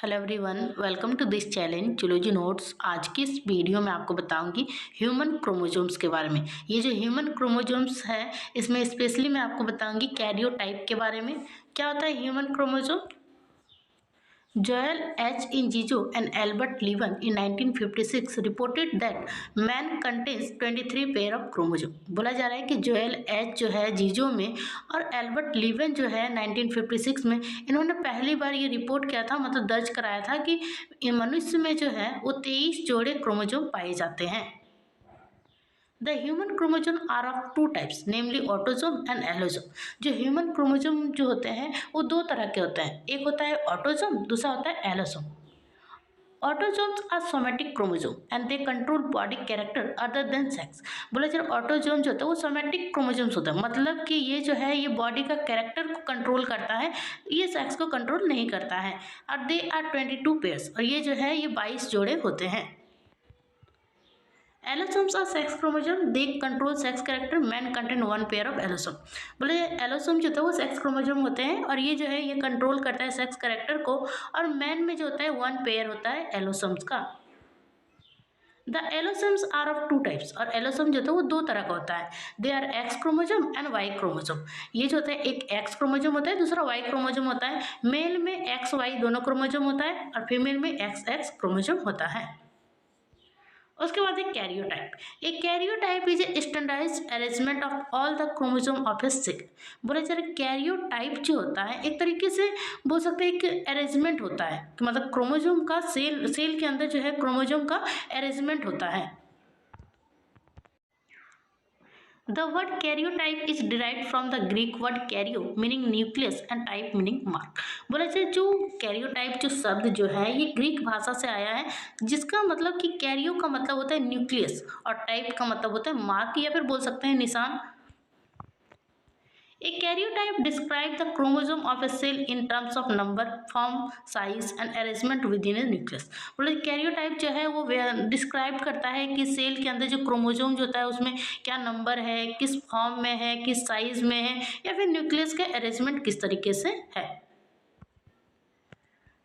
Hello everyone, welcome to this challenge zoology notes. आज की इस वीडियो में आपको बताऊंगी ह्यूमन क्रोमोसोम्स के बारे में। ये जो ह्यूमन क्रोमोसोम्स है, इसमें स्पेशली मैं आपको बताऊंगी कैरियोटाइप के बारे में। क्या होता है human chromosome? Joel H. Injijo and Albert Levin in 1956 reported that man contains 23 pair of chromosome. बोला जा रहा है कि जोएल एच जो है जीजो में और एल्बर्ट लीवन जो है 1956 में, इन्होंने पहली बार ये रिपोर्ट किया था, मतलब दर्ज कराया था कि मनुष्य में जो है वो 23 जोड़े क्रोमोसोम पाए जाते हैं। The human chromosome are of two types, namely autosome and allosome. जो ह्यूमन क्रोमोसोम जो होते हैं वो दो तरह के होते हैं, एक होता है ऑटोसोम, दूसरा होता है allosome. Autosomes are somatic chromosome and they control body character other than sex. बोला जाए ऑटोसोम जो होता है वो सोमेटिक क्रोमोसोम्स होता है, मतलब कि ये जो है ये बॉडी का कैरेक्टर को कंट्रोल करता है, ये सेक्स को कंट्रोल नहीं करता है। और दे आर 22 पेयर्स, और ये जो है ये 22 जोड़े होते हैं। Allosomes are sex chromosome, they control sex character, man contain one pair of allosome. बोले एलोसोम जो होता है वो सेक्स क्रोमोसोम होते हैं और ये जो है ये कंट्रोल करता है सेक्स कैरेक्टर को, और मैन में जो होता है वन पेयर होता है एलोसोम्स का। The allosomes are of two types, और एलोसोम जो होता है वो दो तरह का होता है। They are x chromosome and y chromosome. ये जो होता है एक एक्स क्रोमोसोम होता है, दूसरा वाई क्रोमोसोम होता है। मेल में एक्स वाई दोनों क्रोमोसोम होता है और फीमेल में एक्स एक्स क्रोमोसोम होता है। उसके बाद एक कैरियोटाइप। एक karyotype is a standardized arrangement of all the chromosome of a cell. बोला जा रहा है कैरियोटाइप जो होता है एक तरीके से बोल सकते हैं एक अरेंजमेंट होता है, कि मतलब क्रोमोसोम का सेल के अंदर जो है क्रोमोसोम का अरेंजमेंट होता है। The word karyotype is derived from the Greek word karyo meaning nucleus and type meaning mark। बोला जाए जो कैरियोटाइप जो शब्द जो है ये ग्रीक भाषा से आया है, जिसका मतलब कि कैरियो का मतलब होता है न्यूक्लियस और टाइप का मतलब होता है मार्क, या फिर बोल सकते हैं निशान। A karyotype describes the chromosome of a cell in terms of number, form, size and arrangement within a nucleus। बोले कैरियोटाइप जो है वो डिस्क्राइब करता है कि सेल के अंदर जो क्रोमोसोम जो होता है उसमें क्या नंबर है, किस फॉर्म में है, किस साइज में है, या फिर न्यूक्लियस का अरेंजमेंट किस तरीके से है।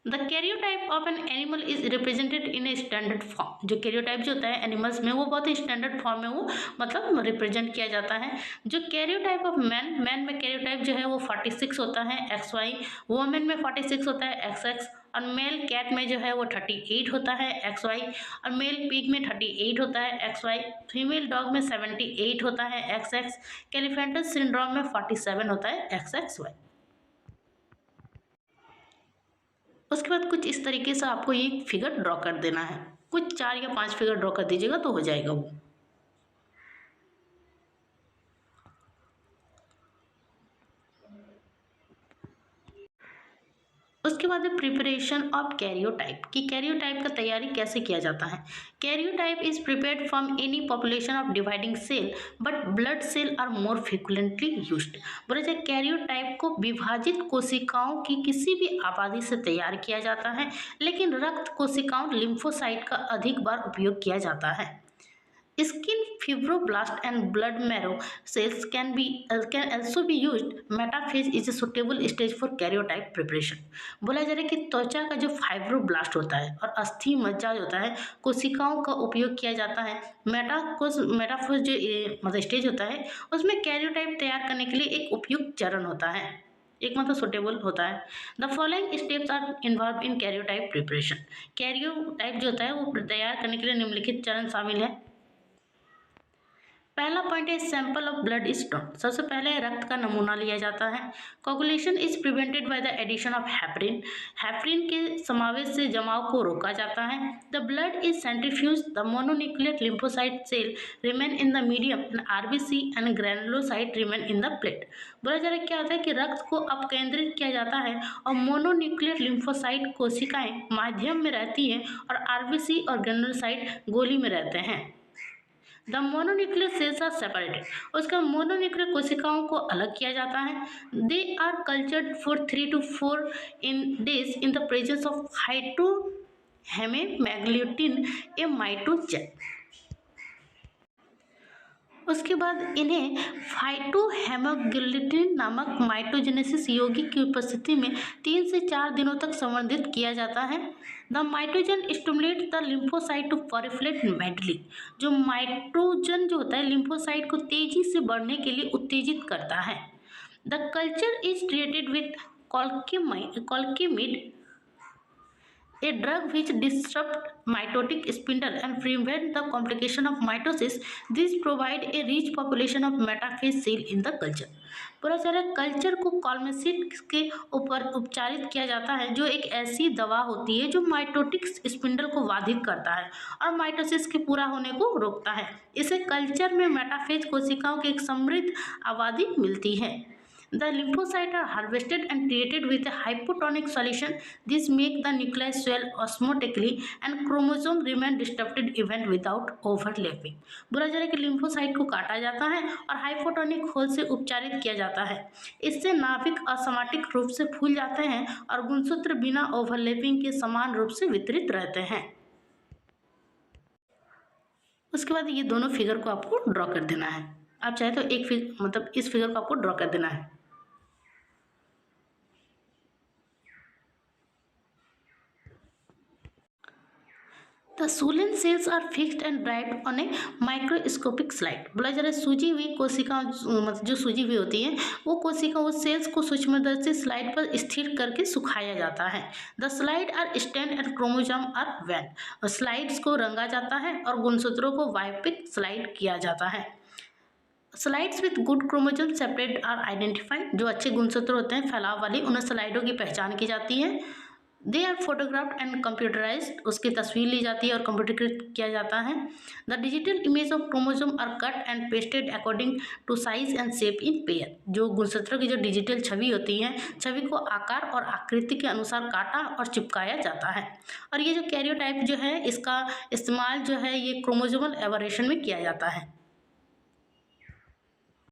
The karyotype of an animal is represented in a standard form. जो कैरियोटाइप जो होता है एनिमल्स में वो बहुत ही स्टैंडर्ड फॉर्म में वो मतलब रिप्रेजेंट किया जाता है। जो कैरियोटाइप ऑफ मैन में कैरियोटाइप जो है वो 46 होता है एक्स वाई, वुमेन में 46 होता है एक्स एक्स, और मेल कैट में जो है वो 38 होता है एक्स वाई, और मेल पिग में 38 होता है एक्स वाई, फीमेल डॉग में 78 होता है एक्स एक्स, कैलिफेंटस सिंड्रोम में 47 होता है एक्स एक्स वाई। उसके बाद कुछ इस तरीके से आपको ये फिगर ड्रॉ कर देना है, कुछ 4 या 5 फिगर ड्रॉ कर दीजिएगा तो हो जाएगा वो। उसके बाद है प्रिपरेशन ऑफ कैरियोटाइप, कि कैरियोटाइप का तैयारी कैसे किया जाता है। Karyotype is prepared from any population of dividing cell but blood cell are more frequently used. बोला जाए कैरियोटाइप को विभाजित कोशिकाओं की किसी भी आबादी से तैयार किया जाता है, लेकिन रक्त कोशिकाओं लिम्फोसाइट का अधिक बार उपयोग किया जाता है। Skin fibroblast and blood marrow cells can also be used. Metaphase is a suitable stage for karyotype preparation। बोला जा रहा है कि त्वचा का जो फाइब्रोब्लास्ट होता है और अस्थि मज्जा होता है कोशिकाओं का उपयोग किया जाता है। मेटाफोज जो मतलब स्टेज होता है उसमें कैरियोटाइप तैयार करने के लिए एक उपयुक्त चरण होता है, एक मतलब सुटेबल होता है। The following steps are involve in karyotype preparation. Karyotype जो होता है वो तैयार करने के लिए निम्नलिखित चरण शामिल है। पहला पॉइंट है sample of blood is drawn. सबसे पहले रक्त का नमूना लिया जाता है। Coagulation is prevented by the addition of heparin. Heparin के समावेश से जमाव को रोका जाता है। The blood is centrifuge. The mononuclear lymphocyte cell remain in the medium and RBC and granulocyte remain in the plate. बोला जा रहा है क्या होता है कि रक्त को अपकेंद्रित किया जाता है और मोनोन्यूक्लियर लिम्फोसाइट कोशिकाएं माध्यम में रहती हैं और आरबीसी और ग्रैनुलोसाइट गोली में रहते हैं। The mononuclear cells are separated. उसका मोनोन्यूक्लियर कोशिकाओं को अलग किया जाता है। They are cultured for 3 to 4 days in the presence of hemagglutinin a mitogen. उसके बाद इन्हें फाइटोहेमोग्लुटिन नामक माइटोजेनेसिस यौगिक की उपस्थिति में 3 से 4 दिनों तक संवर्धित किया जाता है। The mitogen stimulate the lymphocyte to proliferate madly. जो माइटोजन जो होता है लिम्फोसाइट को तेजी से बढ़ने के लिए उत्तेजित करता है। The culture is treated with colcemid, a drug which disrupt mitotic spindle and prevent the complication of mitosis. This provide a rich population of metaphase cell in the culture. पूरा सारा कल्चर को कॉल्मेसिड के ऊपर उपचारित किया जाता है, जो एक ऐसी दवा होती है जो माइटोटिक स्पिंडल को बाधित करता है और माइटोसिस के पूरा होने को रोकता है। इसे कल्चर में मेटाफेज कोशिकाओं की एक समृद्ध आबादी मिलती है। The lymphocytes are harvested and treated with a hypotonic solution. This makes the nuclei swell osmotically and chromosome remain disrupted even without overlapping. बुरा जरा कि लिम्फोसाइट को काटा जाता है और हाइपोटोनिक घोल से उपचारित किया जाता है। इससे नाभिक असमाटिक रूप से फूल जाते हैं और गुणसूत्र बिना ओवरलैपिंग के समान रूप से वितरित रहते हैं। उसके बाद ये दोनों फिगर को आपको ड्रॉ कर देना है। आप चाहे तो इस फिगर को आपको ड्रॉ कर देना है। The Sulen cells are fixed and dried on a microscopic slide. बोला जा रहा है सूजी हुई कोशिका जो सूजी हुई होती है वो कोशिका उस सेल्स को सूक्ष्मदर्शी स्लाइड पर स्थिर करके सुखाया जाता है। The slide are stand and chromosome are vain. Slides को रंगा जाता है और गुणसूत्रों को वाइपिक स्लाइड किया जाता है। Slides with good chromosome separate are identified. जो अच्छे गुणसूत्र होते हैं फैलाव वाली, उन स्लाइडों की पहचान की जाती है। They are photographed and computerized. उसकी तस्वीर ली जाती है और कंप्यूटरीकृत किया जाता है। The digital image of chromosome are cut and pasted according to size and shape in pair. जो गुणसूत्रों की जो डिजिटल छवि होती है, छवि को आकार और आकृति के अनुसार काटा और चिपकाया जाता है। और ये जो कैरियोटाइप जो है इसका इस्तेमाल जो है ये क्रोमोसोमल एवरेशन में किया जाता है।